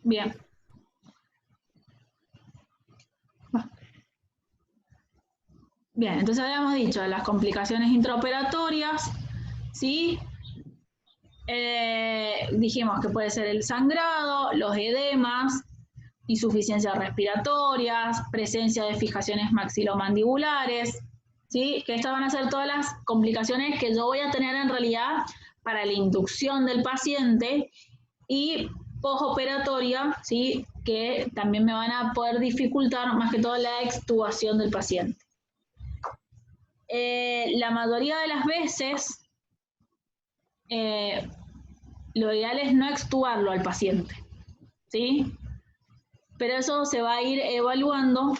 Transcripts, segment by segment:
Bien. Bien, entonces habíamos dicho las complicaciones intraoperatorias, ¿sí? Dijimos que puede ser el sangrado, los edemas, insuficiencias respiratorias, presencia de fijaciones maxilomandibulares, ¿sí? Que estas van a ser todas las complicaciones que yo voy a tener en realidad para la inducción del paciente y postoperatoria, ¿sí? Que también me van a poder dificultar más que todo la extubación del paciente. La mayoría de las veces, lo ideal es no extubarlo al paciente, ¿sí? Pero eso se va a ir evaluando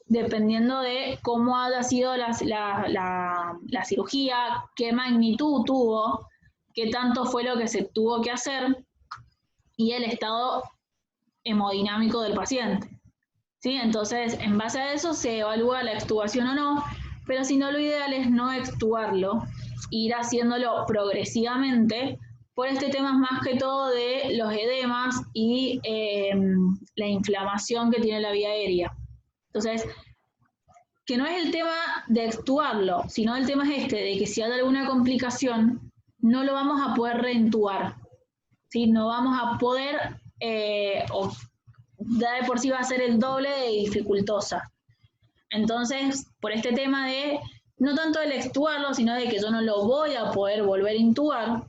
dependiendo de cómo haya sido la cirugía, qué magnitud tuvo, qué tanto fue lo que se tuvo que hacer y el estado hemodinámico del paciente, ¿sí? Entonces, en base a eso se evalúa la extubación o no, pero si no, lo ideal es no extubarlo, ir haciéndolo progresivamente por este tema más que todo de los edemas y la inflamación que tiene la vía aérea. Entonces, que no es el tema de extubarlo, sino el tema es de que si hay alguna complicación, no lo vamos a poder reintubar, ¿sí? No vamos a poder, o ya de por sí va a ser el doble de dificultosa. Entonces, por este tema de, no tanto el extubarlo, sino de que yo no lo voy a poder volver a intubar,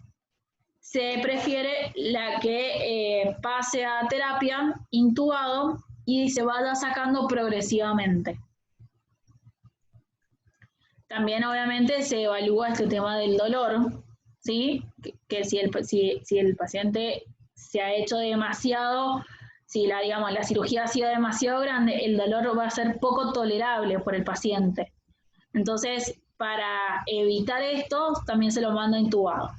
se prefiere la que pase a terapia intubado y se vaya sacando progresivamente. También obviamente se evalúa este tema del dolor, ¿sí? Que si el paciente se ha hecho demasiado, si la cirugía ha sido demasiado grande, el dolor va a ser poco tolerable por el paciente. Entonces, para evitar esto, también se lo manda intubado.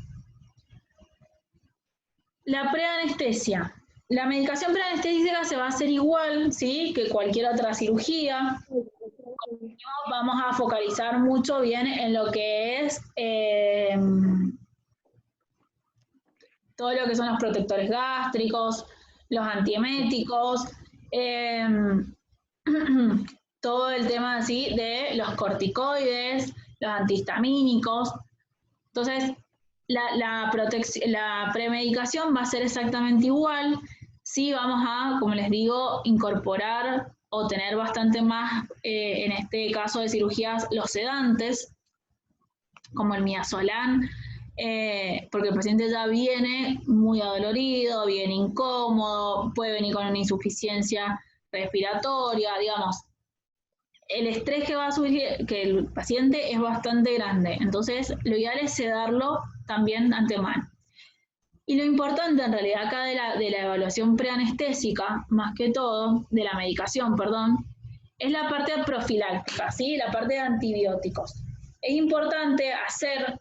La preanestesia. La medicación preanestésica se va a hacer igual, ¿sí? Que cualquier otra cirugía. Vamos a focalizar mucho bien en lo que es todo lo que son los protectores gástricos, los antieméticos, todo el tema así de los corticoides, los antihistamínicos. Entonces, la premedicación va a ser exactamente igual. Sí, vamos a, como les digo, incorporar o tener bastante más, en este caso de cirugías, los sedantes, como el midazolam, porque el paciente ya viene muy adolorido, viene incómodo, puede venir con una insuficiencia respiratoria, digamos. El estrés que va a subir que el paciente es bastante grande, entonces lo ideal es sedarlo también antemano. Y lo importante en realidad acá de la evaluación preanestésica, más que todo, de la medicación, perdón, es la parte profiláctica, ¿sí? La parte de antibióticos. Es importante hacer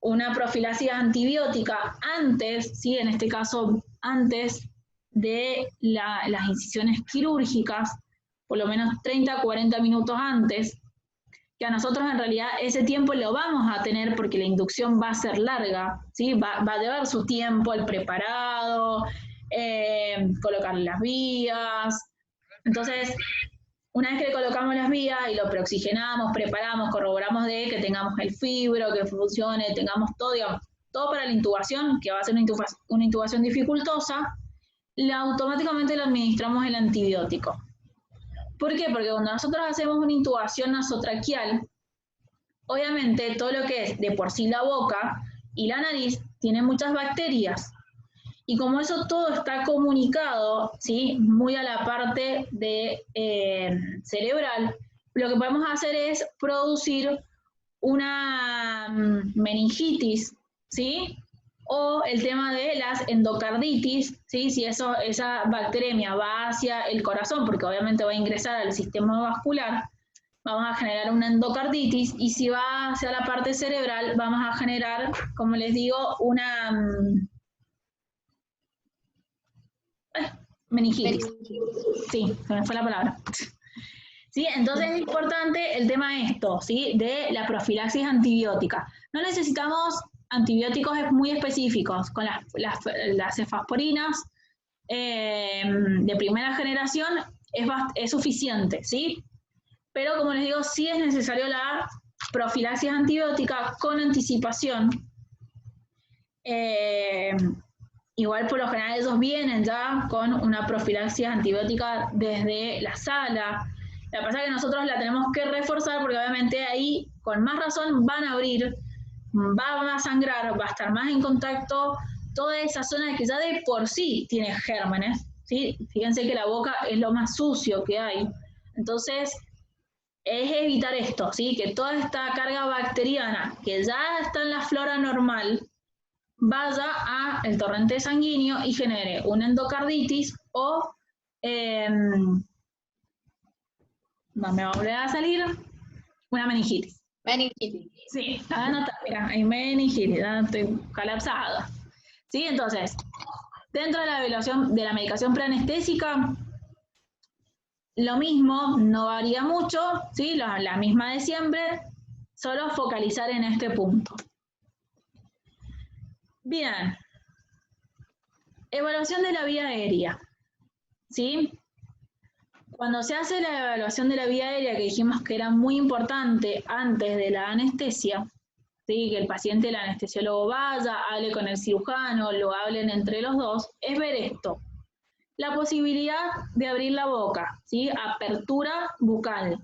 una profilaxis antibiótica antes, ¿sí? En este caso, antes de las incisiones quirúrgicas, por lo menos 30 a 40 minutos antes, que a nosotros en realidad ese tiempo lo vamos a tener porque la inducción va a ser larga, ¿sí? Va a llevar su tiempo el preparado, colocar las vías. Entonces, una vez que le colocamos las vías y lo preoxigenamos, preparamos, corroboramos de que tengamos el fibro, que funcione, tengamos todo, digamos, todo para la intubación, que va a ser una intubación dificultosa, automáticamente le administramos el antibiótico. ¿Por qué? Porque cuando nosotros hacemos una intubación nasotraqueal, obviamente todo lo que es de por sí la boca y la nariz tiene muchas bacterias. Y como eso todo está comunicado, ¿sí? Muy a la parte de, cerebral, lo que podemos hacer es producir una meningitis, ¿sí? O el tema de las endocarditis, ¿sí? Si esa bacteremia va hacia el corazón, porque obviamente va a ingresar al sistema vascular, vamos a generar una endocarditis, y si va hacia la parte cerebral, vamos a generar, como les digo, una meningitis. Sí, se me fue la palabra. ¿Sí? Entonces es importante el tema de esto, ¿sí? De la profilaxis antibiótica. No necesitamos antibióticos muy específicos, con las cefalsporinas, de primera generación es suficiente, ¿sí? Pero como les digo, sí es necesario la profilaxis antibiótica con anticipación. Igual por lo general ellos vienen ya con una profilaxis antibiótica desde la sala. Lo que pasa es que nosotros la tenemos que reforzar porque obviamente ahí con más razón van a abrir, va a sangrar, va a estar más en contacto toda esa zona que ya de por sí tiene gérmenes, ¿sí? Fíjense que la boca es lo más sucio que hay. Entonces, es evitar esto, ¿sí? Que toda esta carga bacteriana que ya está en la flora normal vaya al torrente sanguíneo y genere una endocarditis o no me va a volver a salir una meningitis. Meningitis. Sí, anota, mira, hay meningitis, ya estoy colapsada. ¿Sí? Entonces, dentro de la evaluación de la medicación preanestésica, lo mismo, no varía mucho, ¿sí? La misma de siempre, solo focalizar en este punto. Bien, evaluación de la vía aérea, ¿sí? Cuando se hace la evaluación de la vía aérea, que dijimos que era muy importante antes de la anestesia, ¿sí? Que el paciente, el anestesiólogo vaya, hable con el cirujano, lo hablen entre los dos, es ver esto. La posibilidad de abrir la boca, ¿sí? Apertura bucal.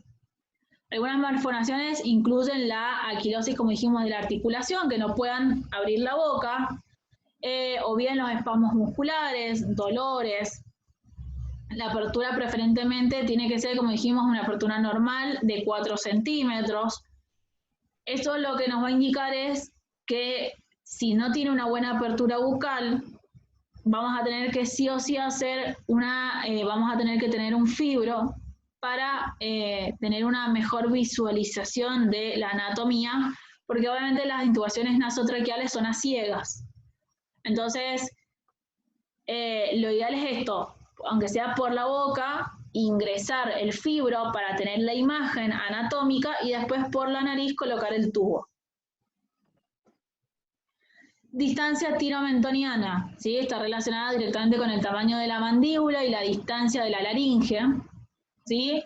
Algunas malformaciones incluyen la aquilosis, como dijimos, de la articulación, que no puedan abrir la boca, o bien los espasmos musculares, dolores. La apertura preferentemente tiene que ser, como dijimos, una apertura normal de 4 centímetros. Esto lo que nos va a indicar es que si no tiene una buena apertura bucal, vamos a tener que sí o sí hacer vamos a tener que tener un fibro para tener una mejor visualización de la anatomía, porque obviamente las intubaciones nasotraqueales son a ciegas. Entonces, lo ideal es esto, aunque sea por la boca, ingresar el fibro para tener la imagen anatómica y después por la nariz colocar el tubo. Distancia tiromentoniana, ¿sí? Está relacionada directamente con el tamaño de la mandíbula y la distancia de la laringe, ¿sí?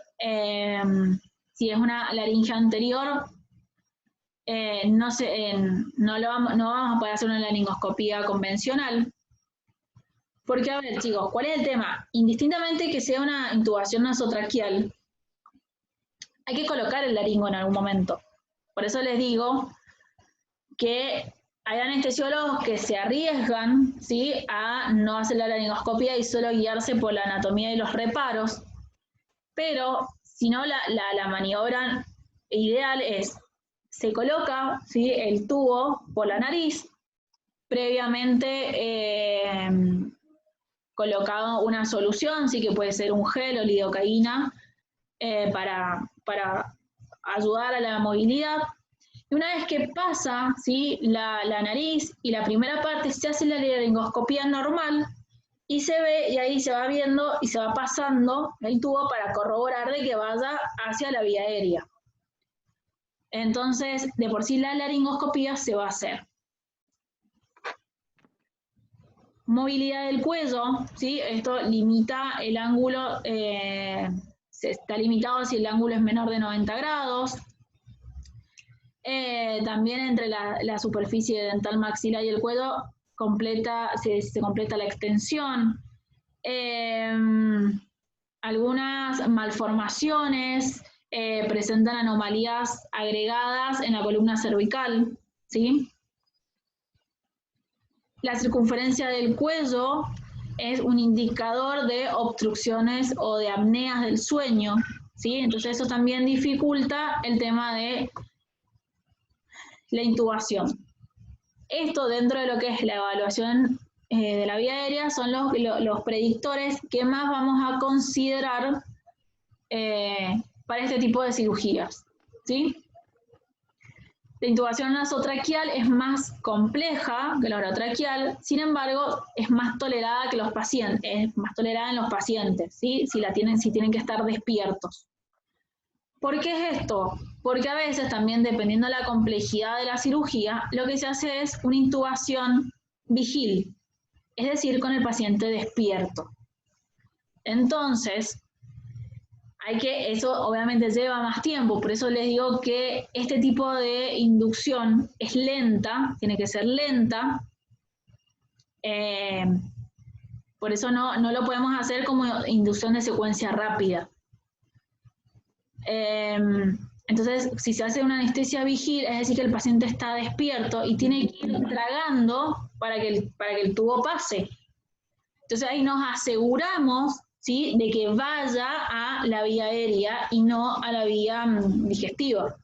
Si es una laringe anterior, no vamos a poder hacer una laringoscopía convencional. Porque, a ver, chicos, ¿cuál es el tema? Indistintamente que sea una intubación nasotraqueal, hay que colocar el laringo en algún momento. Por eso les digo que hay anestesiólogos que se arriesgan, ¿sí?, a no hacer la laringoscopia y solo guiarse por la anatomía y los reparos, pero si no, la maniobra ideal es, se coloca, ¿sí?, el tubo por la nariz, previamente colocado una solución, sí que puede ser un gel o lidocaína para ayudar a la movilidad. Y una vez que pasa, ¿sí?, la nariz y la primera parte, se hace la laringoscopía normal y se ve, y ahí se va viendo y se va pasando el tubo para corroborar de que vaya hacia la vía aérea. Entonces, de por sí la laringoscopía se va a hacer. Movilidad del cuello, ¿sí? Esto limita el ángulo, se está limitado si el ángulo es menor de 90 grados. También entre la superficie dental maxilar y el cuello se completa la extensión. Algunas malformaciones presentan anomalías agregadas en la columna cervical, ¿sí? La circunferencia del cuello es un indicador de obstrucciones o de apneas del sueño, ¿sí? Entonces eso también dificulta el tema de la intubación. Esto dentro de lo que es la evaluación de la vía aérea son los predictores que más vamos a considerar para este tipo de cirugías, ¿sí? La intubación nasotraqueal es más compleja que la orotraqueal, sin embargo, es más tolerada que los pacientes, es más tolerada en los pacientes, ¿sí? Si tienen que estar despiertos. ¿Por qué es esto? Porque a veces también, dependiendo de la complejidad de la cirugía, lo que se hace es una intubación vigil. es decir, con el paciente despierto. Entonces, eso obviamente lleva más tiempo, por eso les digo que este tipo de inducción es lenta, tiene que ser lenta, por eso no lo podemos hacer como inducción de secuencia rápida. Entonces, si se hace una anestesia vigil, es decir, que el paciente está despierto y tiene que ir tragando para que el tubo pase. Entonces ahí nos aseguramos, ¿sí?, de que vaya a la vía aérea y no a la vía digestiva.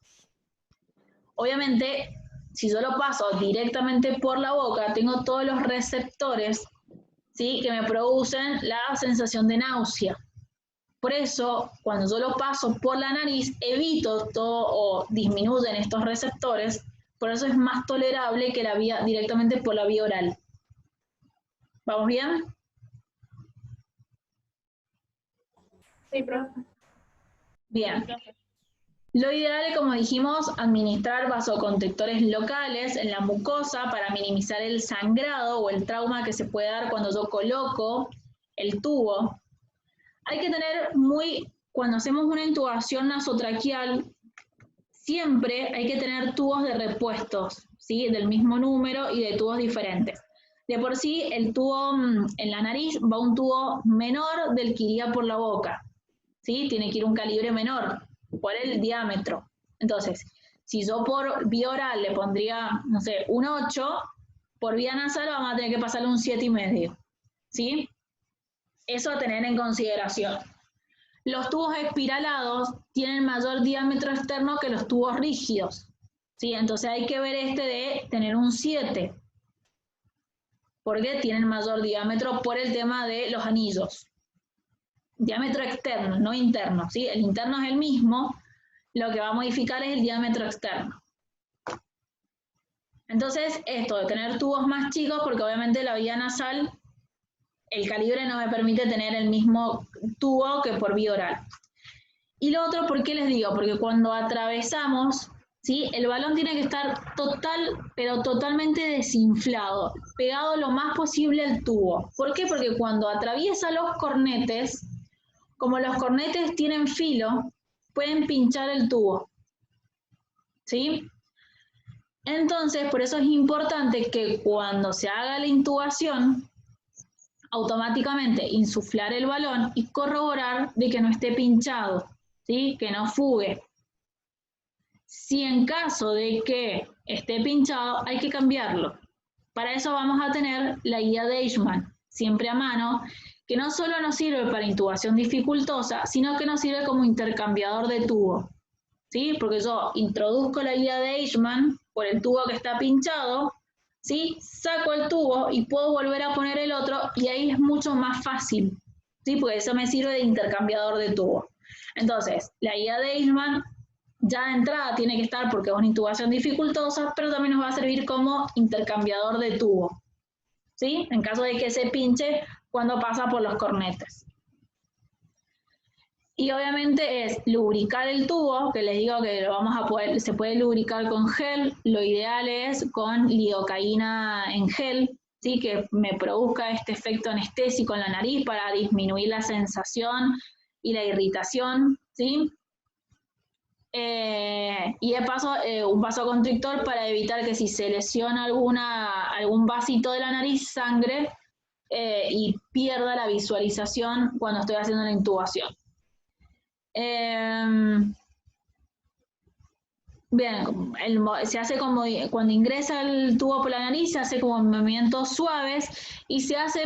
Obviamente, si yo lo paso directamente por la boca, tengo todos los receptores, ¿sí?, que me producen la sensación de náusea. Por eso, cuando yo lo paso por la nariz, evito todo o disminuyen estos receptores, por eso es más tolerable que la vía directamente por la vía oral. ¿Vamos bien? Sí, profe. Bien. Lo ideal es, como dijimos, administrar vasoconstrictores locales en la mucosa para minimizar el sangrado o el trauma que se puede dar cuando yo coloco el tubo. Hay que tener cuando hacemos una intubación nasotraqueal, siempre hay que tener tubos de repuestos, ¿sí?, del mismo número y de tubos diferentes. De por sí, el tubo en la nariz va un tubo menor del que iría por la boca, ¿sí? Tiene que ir un calibre menor por el diámetro. Entonces, si yo por vía oral le pondría, no sé, un 8, por vía nasal vamos a tener que pasarle un 7,5, ¿sí? Eso a tener en consideración. Los tubos espiralados tienen mayor diámetro externo que los tubos rígidos, ¿sí? Entonces hay que ver de tener un 7, porque tienen mayor diámetro por el tema de los anillos. Diámetro externo, no interno, ¿sí? El interno es el mismo, lo que va a modificar es el diámetro externo. Entonces, esto de tener tubos más chicos, porque obviamente la vía nasal, el calibre no me permite tener el mismo tubo que por vía oral. Y lo otro, ¿por qué les digo? Porque cuando atravesamos, ¿sí?, el balón tiene que estar pero totalmente desinflado, pegado lo más posible al tubo. ¿Por qué? Porque cuando atraviesa los cornetes, como los cornetes tienen filo, pueden pinchar el tubo, ¿sí? Entonces, por eso es importante que cuando se haga la intubación, automáticamente insuflar el balón y corroborar de que no esté pinchado, ¿sí?, que no fugue. Si en caso de que esté pinchado, hay que cambiarlo. Para eso vamos a tener la guía de Eichmann, siempre a mano, que no solo nos sirve para intubación dificultosa, sino que nos sirve como intercambiador de tubo, ¿sí? Porque yo introduzco la guía de Eichmann por el tubo que está pinchado, ¿sí?, saco el tubo y puedo volver a poner el otro, y ahí es mucho más fácil, ¿sí?, porque eso me sirve de intercambiador de tubo. Entonces, la guía de Eichmann ya de entrada tiene que estar porque es una intubación dificultosa, pero también nos va a servir como intercambiador de tubo, ¿sí?, en caso de que se pinche cuando pasa por los cornetes. Y obviamente es lubricar el tubo, que les digo que se puede lubricar con gel, lo ideal es con lidocaína en gel, ¿sí?, que me produzca este efecto anestésico en la nariz para disminuir la sensación y la irritación, ¿sí? Y de paso, un vasoconstrictor para evitar que si se lesiona algún vasito de la nariz, sangre y pierda la visualización cuando estoy haciendo la intubación. Bien, se hace como cuando ingresa el tubo por la nariz, se hace como movimientos suaves y se hace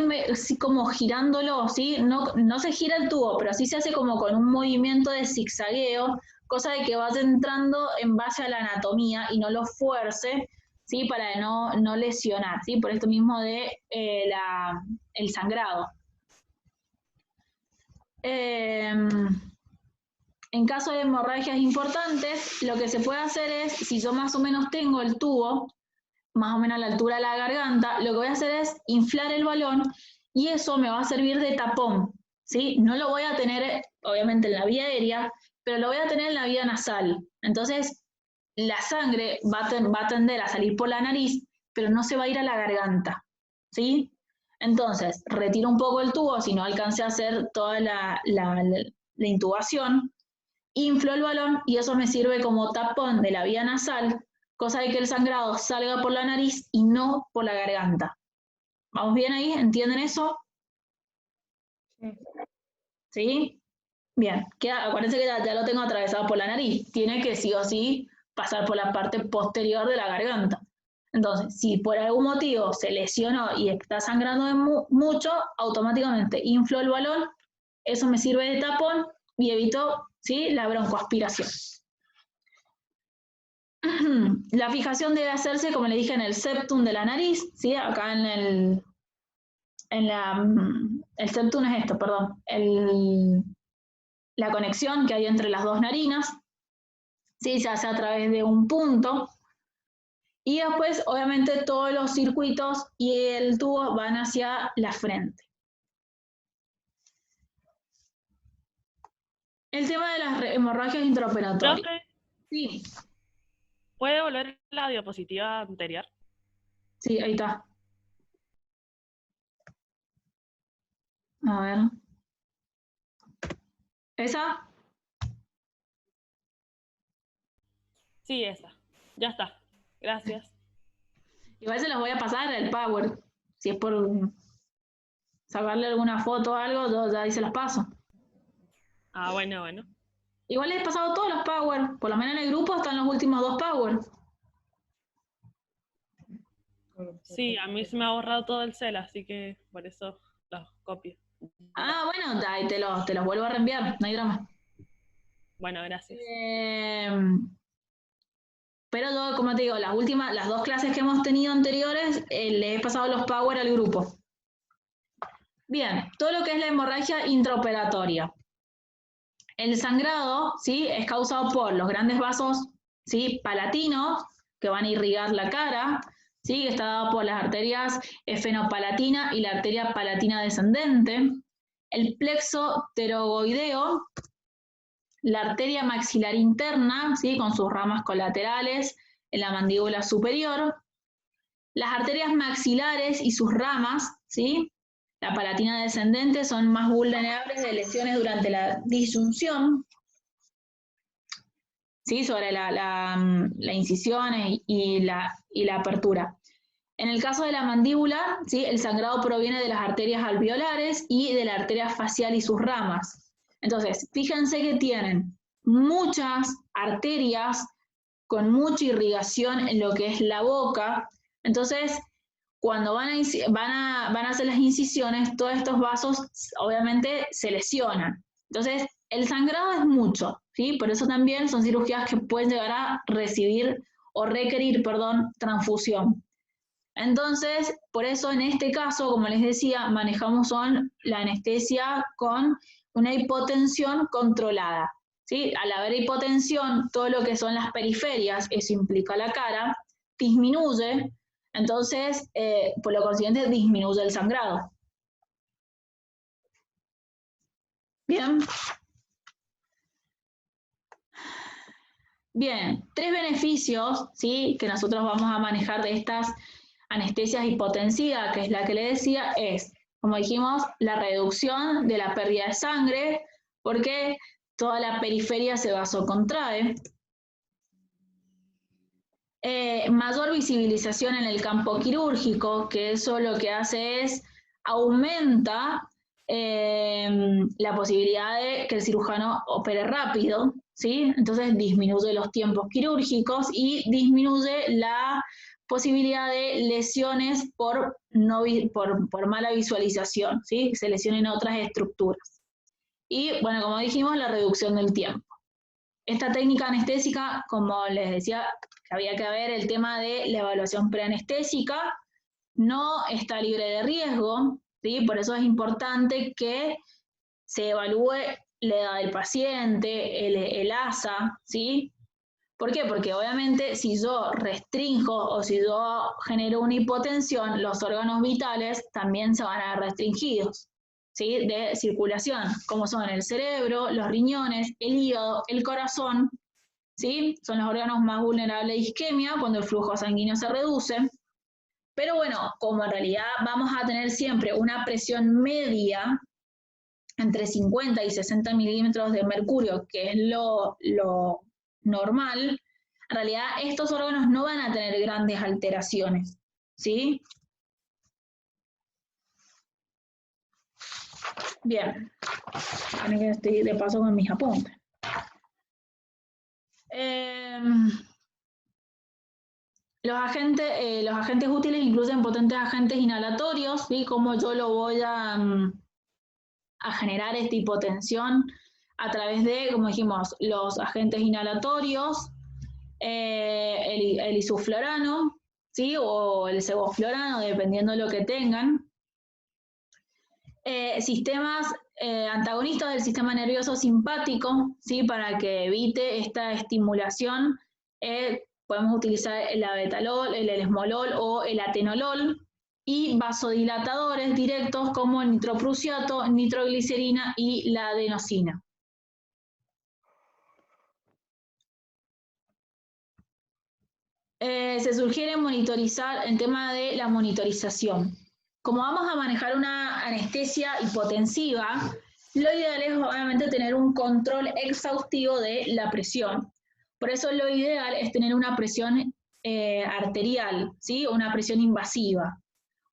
como girándolo, ¿sí? No se gira el tubo, pero sí se hace como con un movimiento de zigzagueo, cosa de que vaya entrando en base a la anatomía y no lo fuerce, ¿sí?, para no lesionar, ¿sí?, por esto mismo de el sangrado. En caso de hemorragias importantes, lo que se puede hacer es, si yo más o menos tengo el tubo, más o menos a la altura de la garganta, lo que voy a hacer es inflar el balón y eso me va a servir de tapón, ¿sí? No lo voy a tener, obviamente, en la vía aérea, pero lo voy a tener en la vía nasal. Entonces, la sangre va a tender a salir por la nariz, pero no se va a ir a la garganta, ¿sí? Entonces, retiro un poco el tubo, si no alcancé a hacer toda la intubación, inflo el balón y eso me sirve como tapón de la vía nasal, cosa de que el sangrado salga por la nariz y no por la garganta. ¿Vamos bien ahí? ¿Entienden eso? ¿Sí? Bien, acuérdense que ya lo tengo atravesado por la nariz. Tiene que sí o sí pasar por la parte posterior de la garganta. Entonces, si por algún motivo se lesionó y está sangrando mucho, automáticamente inflo el balón, eso me sirve de tapón y evito, ¿sí?, la broncoaspiración. La fijación debe hacerse, como le dije, en el septum de la nariz, ¿sí? Acá el septum es esto, perdón, la conexión que hay entre las dos narinas, ¿sí? Se hace a través de un punto. Y después, obviamente, todos los circuitos y el tubo van hacia la frente. El tema de las hemorragias intraoperatorias. Profe, Sí. ¿puede volver la diapositiva anterior? Sí, ahí está. A ver. ¿Esa? Sí, esa. Ya está. Gracias. Igual se las voy a pasar el Power. Si es por sacarle alguna foto o algo, yo ya ahí se las paso. Ah, bueno, bueno. Igual les he pasado todos los Power. Por lo menos en el grupo están los últimos 2 Power. Sí, a mí se me ha borrado todo el cel, así que por eso los copio. Ah, bueno, ahí te los vuelvo a reenviar, no hay drama. Bueno, gracias. Pero yo, como te digo, las 2 clases que hemos tenido anteriores, le he pasado los Power al grupo. Bien, todo lo que es la hemorragia intraoperatoria. El sangrado, ¿sí?, es causado por los grandes vasos, ¿sí?, palatinos, que van a irrigar la cara, ¿sí?, que está dado por las arterias esfenopalatina y la arteria palatina descendente, el plexo pterogoideo, la arteria maxilar interna, ¿sí?, con sus ramas colaterales en la mandíbula superior, las arterias maxilares y sus ramas, ¿sí?, la palatina descendente, son más vulnerables de lesiones durante la disyunción, ¿sí?, sobre la incisión y la apertura. En el caso de la mandíbula, ¿sí?, el sangrado proviene de las arterias alveolares y de la arteria facial y sus ramas. Entonces, fíjense que tienen muchas arterias con mucha irrigación en lo que es la boca. Entonces, cuando van a hacer las incisiones, todos estos vasos obviamente se lesionan. Entonces, el sangrado es mucho, ¿sí? Por eso también son cirugías que pueden llegar a recibir o requerir, transfusión. Entonces, por eso en este caso, como les decía, manejamos la anestesia con una hipotensión controlada, ¿sí? Al haber hipotensión, todo lo que son las periferias, eso implica la cara, disminuye. Entonces, por lo consiguiente, disminuye el sangrado. Bien. Bien, 3 beneficios, ¿sí?, que nosotros vamos a manejar de estas anestesias hipotensivas, que es la que le decía, es, como dijimos, la reducción de la pérdida de sangre, porque toda la periferia se vasocontrae. Mayor visibilización en el campo quirúrgico, que eso lo que hace es aumenta la posibilidad de que el cirujano opere rápido, ¿sí? Entonces disminuye los tiempos quirúrgicos y disminuye la posibilidad de lesiones por mala visualización, ¿sí?, que se lesionen otras estructuras. Y bueno, como dijimos, la reducción del tiempo. Esta técnica anestésica, como les decía, que había que ver el tema de la evaluación preanestésica, no está libre de riesgo, ¿sí? Por eso es importante que se evalúe la edad del paciente, el ASA, ¿sí? ¿Por qué? Porque obviamente si yo restringo o si yo genero una hipotensión, los órganos vitales también se van a ver restringidos, ¿sí?, de circulación, como son el cerebro, los riñones, el hígado, el corazón, ¿sí? Son los órganos más vulnerables de isquemia cuando el flujo sanguíneo se reduce, Pero bueno, como en realidad vamos a tener siempre una presión media entre 50 y 60 milímetros de mercurio, que es lo normal, en realidad estos órganos no van a tener grandes alteraciones, ¿sí? Bien, ahora que estoy de paso con mis apuntes. Los agentes útiles incluyen potentes agentes inhalatorios, ¿sí? Como yo lo voy a generar esta hipotensión a través de, como dijimos, los agentes inhalatorios, el isoflurano, ¿sí? O el sevoflurano, dependiendo de lo que tengan. Sistemas antagonistas del sistema nervioso simpático, ¿sí? Para que evite esta estimulación, podemos utilizar el abetalol, el esmolol o el atenolol, y vasodilatadores directos como el nitroprusiato, nitroglicerina y la adenosina. Se sugiere monitorizar el tema de la monitorización. Como vamos a manejar una anestesia hipotensiva, lo ideal es obviamente tener un control exhaustivo de la presión. Por eso lo ideal es tener una presión arterial, ¿sí? Una presión invasiva,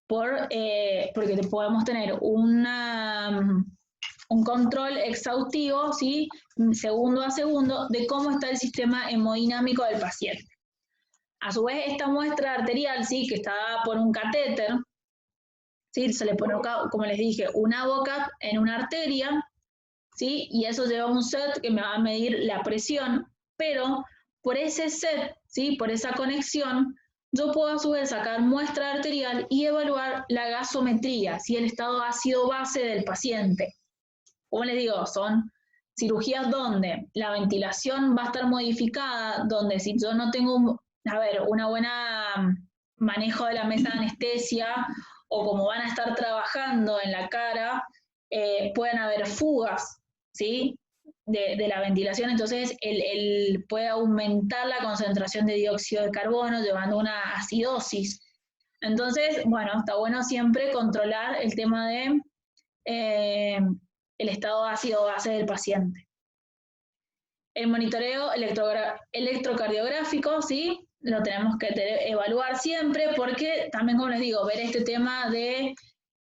porque podemos tener un control exhaustivo, ¿sí? Segundo a segundo, de cómo está el sistema hemodinámico del paciente. A su vez, esta muestra arterial, ¿sí? Que está dada por un catéter, ¿sí? Se le pone, como les dije, una boca en una arteria, ¿sí? Y eso lleva un set que me va a medir la presión, pero por ese set, ¿sí? Por esa conexión, yo puedo a su vez sacar muestra arterial y evaluar la gasometría, ¿sí? El estado ácido-base del paciente. Como les digo, son cirugías donde la ventilación va a estar modificada, donde si yo no tengo, una buena manejo de la mesa de anestesia, o como van a estar trabajando en la cara, pueden haber fugas, ¿sí? De la ventilación, entonces puede aumentar la concentración de dióxido de carbono, llevando a una acidosis. Entonces, bueno, está bueno siempre controlar el tema de el estado ácido-base del paciente. El monitoreo electrocardiográfico, ¿sí? Lo tenemos que evaluar siempre, porque también, como les digo, ver este tema de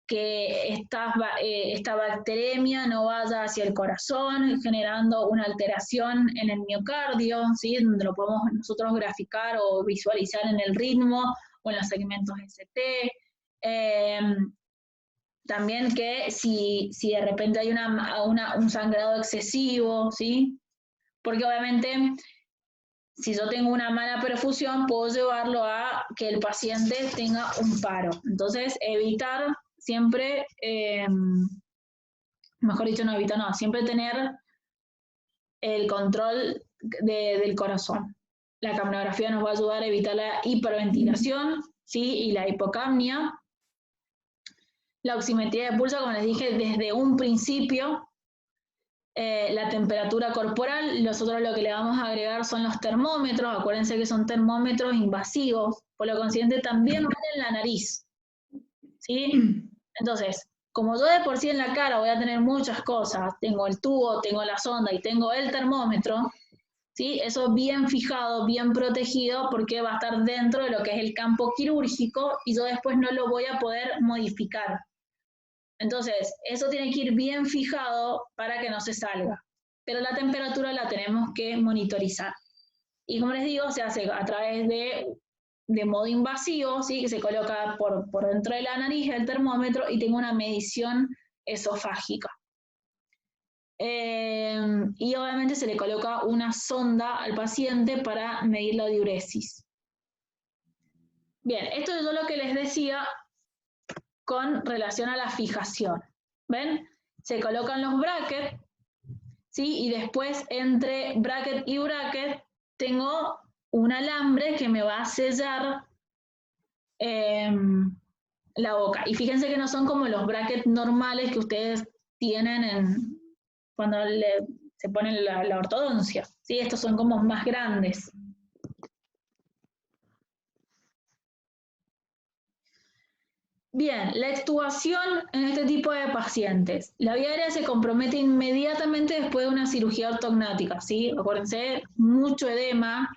que esta bacteremia no vaya hacia el corazón, generando una alteración en el miocardio, ¿sí? Donde lo podemos nosotros graficar o visualizar en el ritmo o en los segmentos ST. También que si de repente hay un sangrado excesivo, ¿sí? Porque obviamente, si yo tengo una mala perfusión, puedo llevarlo a que el paciente tenga un paro. Entonces, evitar siempre, mejor dicho, no evitar, no, siempre tener el control del corazón. La capnografía nos va a ayudar a evitar la hiperventilación, ¿sí? Y la hipocapnia. La oximetría de pulso, como les dije, desde un principio. La temperatura corporal, nosotros lo que le vamos a agregar son los termómetros, acuérdense que son termómetros invasivos, por lo consiguiente también van en la nariz, ¿sí? Entonces, como yo de por sí en la cara voy a tener muchas cosas, tengo el tubo, tengo la sonda y tengo el termómetro, ¿sí? Eso bien fijado, bien protegido, porque va a estar dentro de lo que es el campo quirúrgico y yo después no lo voy a poder modificar. Entonces, eso tiene que ir bien fijado para que no se salga. Pero la temperatura la tenemos que monitorizar. Y como les digo, se hace a través de modo invasivo, ¿sí? Que se coloca por dentro de la nariz el termómetro y tengo una medición esofágica. Y obviamente se le coloca una sonda al paciente para medir la diuresis. Bien, esto es lo que les decía con relación a la fijación. ¿Ven? Se colocan los brackets, ¿sí? Y después entre bracket y bracket tengo un alambre que me va a sellar la boca. Y fíjense que no son como los brackets normales que ustedes tienen cuando se ponen la ortodoncia, ¿sí? Estos son como más grandes. Bien, la extubación en este tipo de pacientes. La vía aérea se compromete inmediatamente después de una cirugía ortognática, ¿sí? Acuérdense, mucho edema,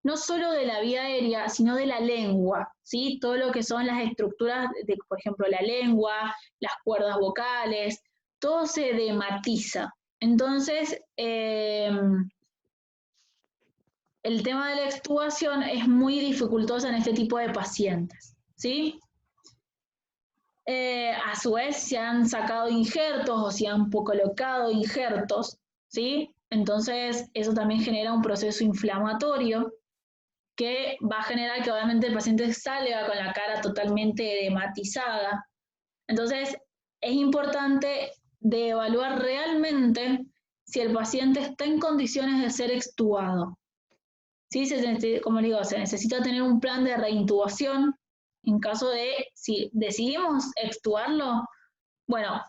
no solo de la vía aérea, sino de la lengua, ¿sí? Todo lo que son las estructuras, de, por ejemplo, la lengua, las cuerdas vocales, todo se edematiza. Entonces, el tema de la extubación es muy dificultoso en este tipo de pacientes, ¿sí? A su vez se han sacado injertos o se han colocado injertos, ¿sí? Entonces eso también genera un proceso inflamatorio que va a generar que obviamente el paciente salga con la cara totalmente edematizada. Entonces es importante de evaluar realmente si el paciente está en condiciones de ser extubado. ¿Sí? Como digo, se necesita tener un plan de reintubación en caso de, si decidimos extubarlo, bueno,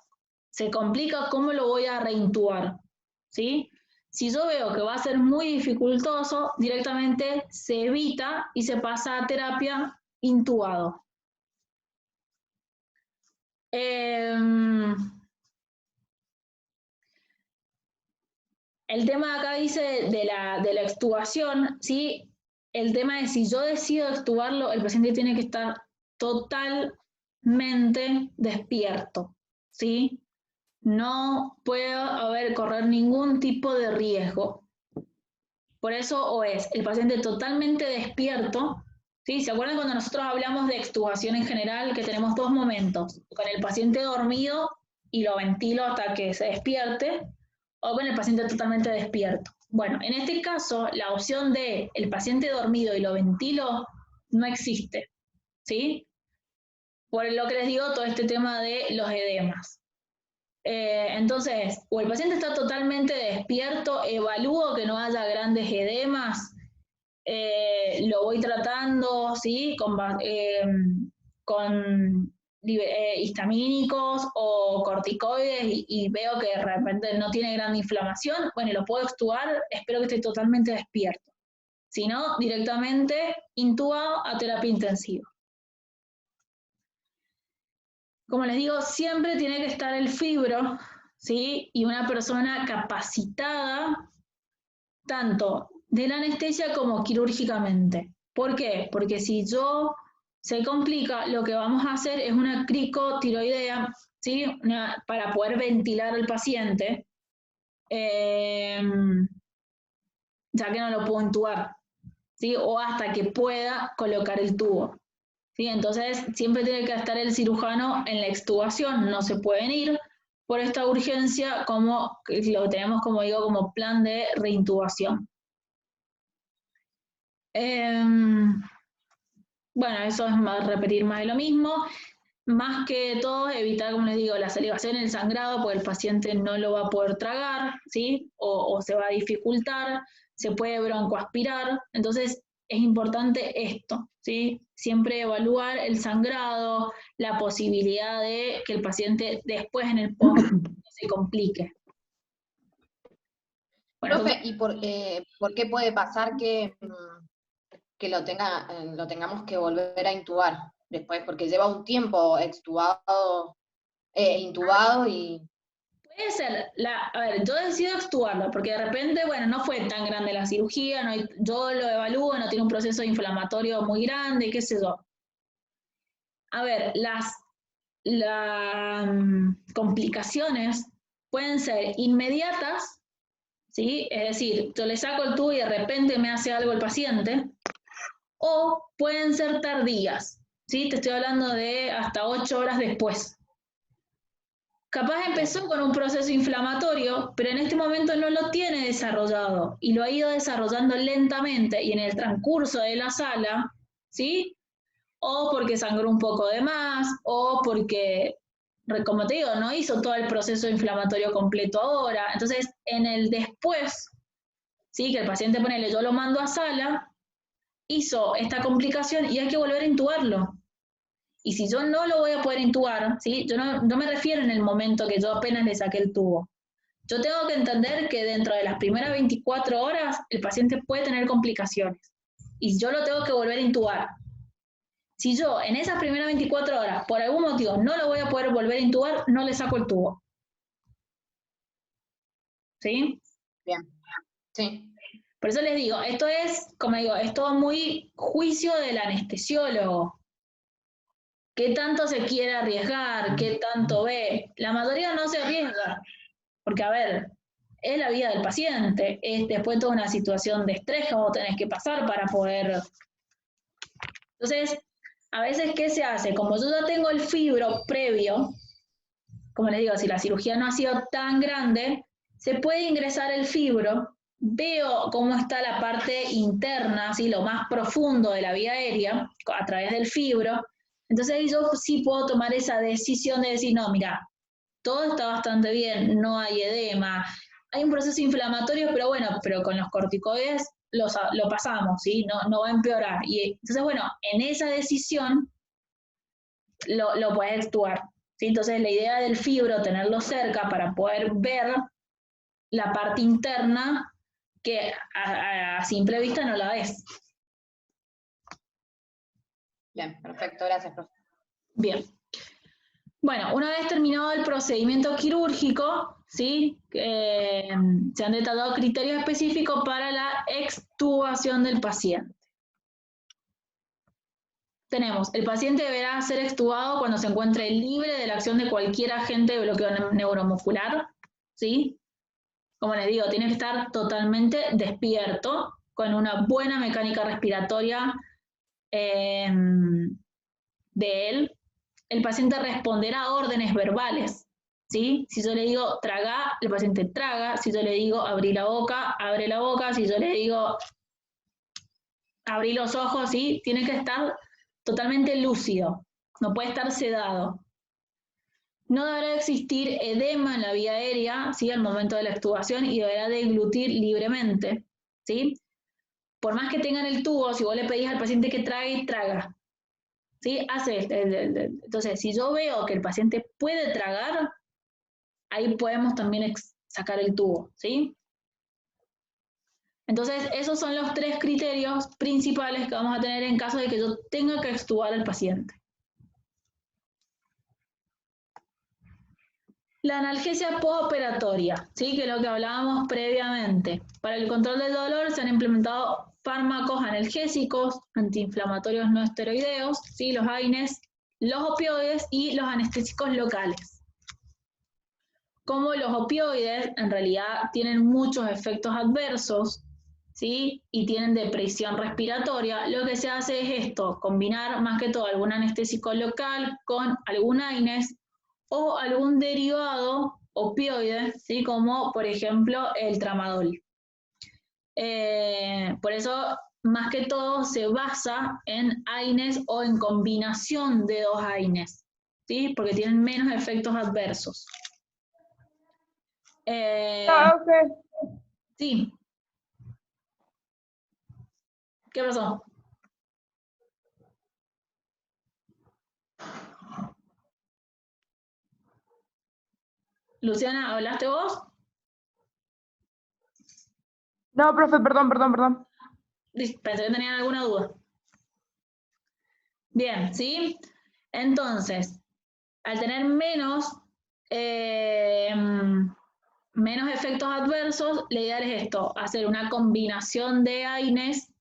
se complica cómo lo voy a reintubar, ¿sí? Si yo veo que va a ser muy dificultoso, directamente se evita y se pasa a terapia intubado. El tema acá dice de la extubación, ¿sí? El tema es si yo decido extubarlo, el paciente tiene que estar totalmente despierto, ¿sí? No puede correr ningún tipo de riesgo. Por eso o es el paciente totalmente despierto, ¿sí? ¿Se acuerdan cuando nosotros hablamos de extubación en general, que tenemos dos momentos? Con el paciente dormido y lo ventilo hasta que se despierte, o con el paciente totalmente despierto. Bueno, en este caso, la opción de el paciente dormido y lo ventilo no existe, ¿sí? Por lo que les digo, todo este tema de los edemas. Entonces, o el paciente está totalmente despierto, evalúo que no haya grandes edemas, lo voy tratando, ¿sí? Con histamínicos o corticoides y veo que de repente no tiene gran inflamación, bueno, lo puedo extubar, espero que esté totalmente despierto. Si no, directamente intubado a terapia intensiva. Como les digo, siempre tiene que estar el fibro, ¿sí? Y una persona capacitada, tanto de la anestesia como quirúrgicamente. ¿Por qué? Porque si yo se complica, lo que vamos a hacer es una cricotiroidea, ¿sí? Para poder ventilar al paciente, ya que no lo puedo intubar, ¿sí? O hasta que pueda colocar el tubo. ¿Sí? Entonces, siempre tiene que estar el cirujano en la extubación, no se pueden ir por esta urgencia, como lo tenemos, como digo, como plan de reintubación. Bueno, eso es repetir más de lo mismo. Más que todo, evitar, como les digo, la salivación, el sangrado, porque el paciente no lo va a poder tragar, ¿sí? O se va a dificultar, se puede broncoaspirar. Entonces, es importante esto, ¿sí? Siempre evaluar el sangrado, la posibilidad de que el paciente después en el post se complique. Bueno, profe, ¿y por qué puede pasar que lo tengamos que volver a intubar después? Porque lleva un tiempo intubado y... Puede ser, a ver, yo decido extubarlo, porque de repente, bueno, no fue tan grande la cirugía, yo lo evalúo, no tiene un proceso inflamatorio muy grande, qué sé yo. A ver, las complicaciones pueden ser inmediatas, ¿sí? Es decir, yo le saco el tubo y de repente me hace algo el paciente, o pueden ser tardías, ¿sí? Te estoy hablando de hasta 8 horas después. Capaz empezó con un proceso inflamatorio, pero en este momento no lo tiene desarrollado y lo ha ido desarrollando lentamente y en el transcurso de la sala, ¿sí? O porque sangró un poco de más, o porque, como te digo, no hizo todo el proceso inflamatorio completo ahora. Entonces, en el después, ¿sí? Que el paciente, ponele, yo lo mando a sala, hizo esta complicación y hay que volver a intubarlo. Y si yo no lo voy a poder intubar, ¿sí? Yo no me refiero en el momento que yo apenas le saqué el tubo. Yo tengo que entender que dentro de las primeras 24 horas el paciente puede tener complicaciones y yo lo tengo que volver a intubar. Si yo en esas primeras 24 horas, por algún motivo, no lo voy a poder volver a intubar, no le saco el tubo. ¿Sí? Bien, sí. Por eso les digo, esto es, como digo, es todo muy juicio del anestesiólogo. ¿Qué tanto se quiere arriesgar? ¿Qué tanto ve? La mayoría no se arriesga, porque a ver, es la vida del paciente, es después toda una situación de estrés que vos tenés que pasar para poder... Entonces, a veces, ¿qué se hace? Como yo ya tengo el fibro previo, como les digo, si la cirugía no ha sido tan grande, se puede ingresar el fibro, veo cómo está la parte interna, ¿sí? Lo más profundo de la vía aérea, a través del fibro. Entonces ahí yo sí puedo tomar esa decisión de decir, no, mira, todo está bastante bien, no hay edema, hay un proceso inflamatorio, pero bueno, pero con los corticoides lo pasamos, ¿sí? No va a empeorar. Y entonces, bueno, en esa decisión lo puedes actuar. ¿Sí? Entonces la idea del fibro, tenerlo cerca para poder ver la parte interna que a simple vista no la ves. Bien, perfecto, gracias, profe. Bien. Bueno, una vez terminado el procedimiento quirúrgico, ¿sí? Se han detallado criterios específicos para la extubación del paciente. Tenemos, el paciente deberá ser extubado cuando se encuentre libre de la acción de cualquier agente de bloqueo neuromuscular, ¿sí? Como les digo, tiene que estar totalmente despierto, con una buena mecánica respiratoria de él. El paciente responderá a órdenes verbales, ¿sí? Si yo le digo traga, el paciente traga. Si yo le digo abrí la boca, abre la boca. Si yo le digo abrí los ojos, ¿sí? Tiene que estar totalmente lúcido, no puede estar sedado. No deberá existir edema en la vía aérea, ¿sí? Al momento de la extubación, y deberá deglutir libremente, ¿sí? Por más que tengan el tubo, si vos le pedís al paciente que trague, traga, ¿sí? Hace. Entonces, si yo veo que el paciente puede tragar, ahí podemos también sacar el tubo, ¿sí? Entonces, esos son los 3 criterios principales que vamos a tener en caso de que yo tenga que extubar al paciente. La analgesia postoperatoria, ¿sí? Que es lo que hablábamos previamente. Para el control del dolor se han implementado fármacos analgésicos, antiinflamatorios no esteroideos, ¿sí? Los AINES, los opioides y los anestésicos locales. Como los opioides en realidad tienen muchos efectos adversos, ¿sí? Y tienen depresión respiratoria, lo que se hace es esto, combinar más que todo algún anestésico local con algún AINES o algún derivado opioide, ¿sí? Como por ejemplo el tramadol. Por eso, más que todo, se basa en AINES o en combinación de 2 AINES, ¿sí? Porque tienen menos efectos adversos. Okay. Sí. ¿Qué pasó? Luciana, ¿hablaste vos? No, profe, perdón. Pensé que tenían alguna duda. Bien, ¿sí? Entonces, al tener menos efectos adversos, la idea es esto, hacer una combinación de AINES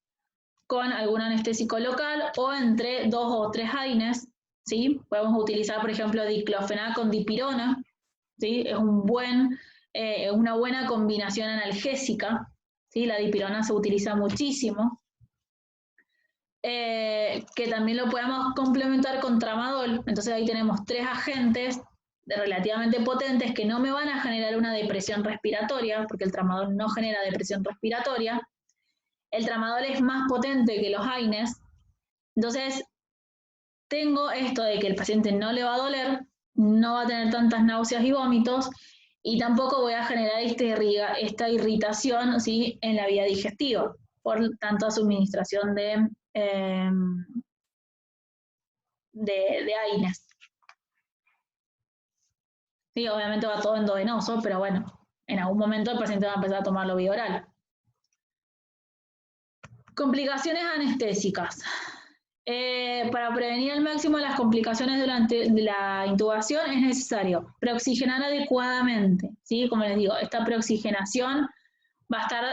con algún anestésico local o entre 2 o 3 AINES, ¿sí? Podemos utilizar, por ejemplo, diclofenac con dipirona, ¿sí? Es una buena combinación analgésica, ¿sí? La dipirona se utiliza muchísimo. Que también lo podemos complementar con tramadol. Entonces ahí tenemos 3 agentes relativamente potentes que no me van a generar una depresión respiratoria, porque el tramadol no genera depresión respiratoria. El tramadol es más potente que los AINES. Entonces, tengo esto de que el paciente no le va a doler, no va a tener tantas náuseas y vómitos, y tampoco voy a generar esta irritación, ¿sí? En la vía digestiva, por tanta suministración de AINES. Sí, obviamente va todo endovenoso, pero bueno, en algún momento el paciente va a empezar a tomarlo vía oral. Complicaciones anestésicas. Para prevenir al máximo las complicaciones durante la intubación es necesario preoxigenar adecuadamente, ¿sí? Como les digo, esta preoxigenación va a estar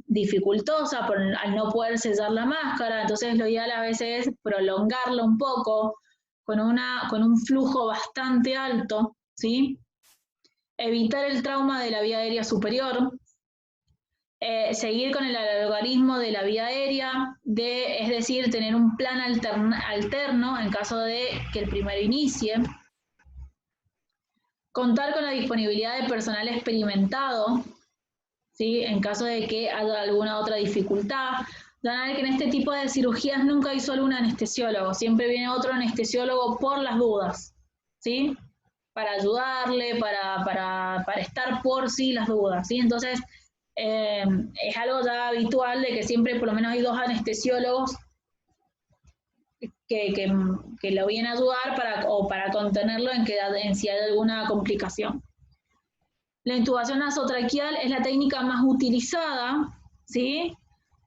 dificultosa al no poder sellar la máscara, entonces lo ideal a veces es prolongarlo un poco con un flujo bastante alto, ¿sí? Evitar el trauma de la vía aérea superior, seguir con el algoritmo de la vía aérea, es decir, tener un plan alterno en caso de que el primero inicie, contar con la disponibilidad de personal experimentado, ¿sí? En caso de que haya alguna otra dificultad. Van a ver que en este tipo de cirugías nunca hay solo un anestesiólogo, siempre viene otro anestesiólogo por las dudas, ¿sí? Para ayudarle, para estar por sí las dudas, ¿sí? Entonces, es algo ya habitual de que siempre por lo menos hay 2 anestesiólogos que lo vienen a ayudar para contenerlo en si hay alguna complicación. La intubación nasotraqueal es la técnica más utilizada, ¿sí?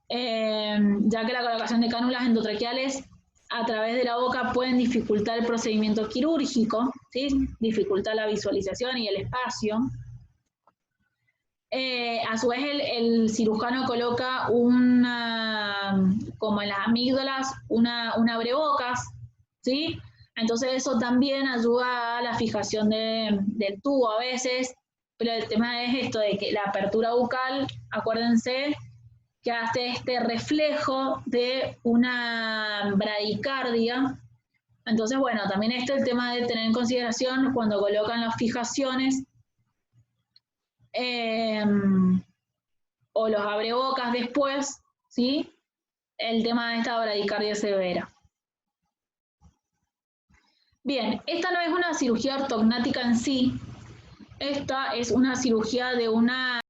Ya que la colocación de cánulas endotraqueales a través de la boca pueden dificultar el procedimiento quirúrgico, ¿sí? Dificultar la visualización y el espacio. A su vez, el cirujano coloca como en las amígdalas, una abrebocas, ¿sí? Entonces eso también ayuda a la fijación del tubo a veces, pero el tema es esto de que la apertura bucal, acuérdense, que hace este reflejo de una bradicardia. Entonces, bueno, también el tema de tener en consideración cuando colocan las fijaciones o los abrebocas después, ¿sí? El tema de esta bradicardia severa. Bien, esta no es una cirugía ortognática en sí, esta es una cirugía de una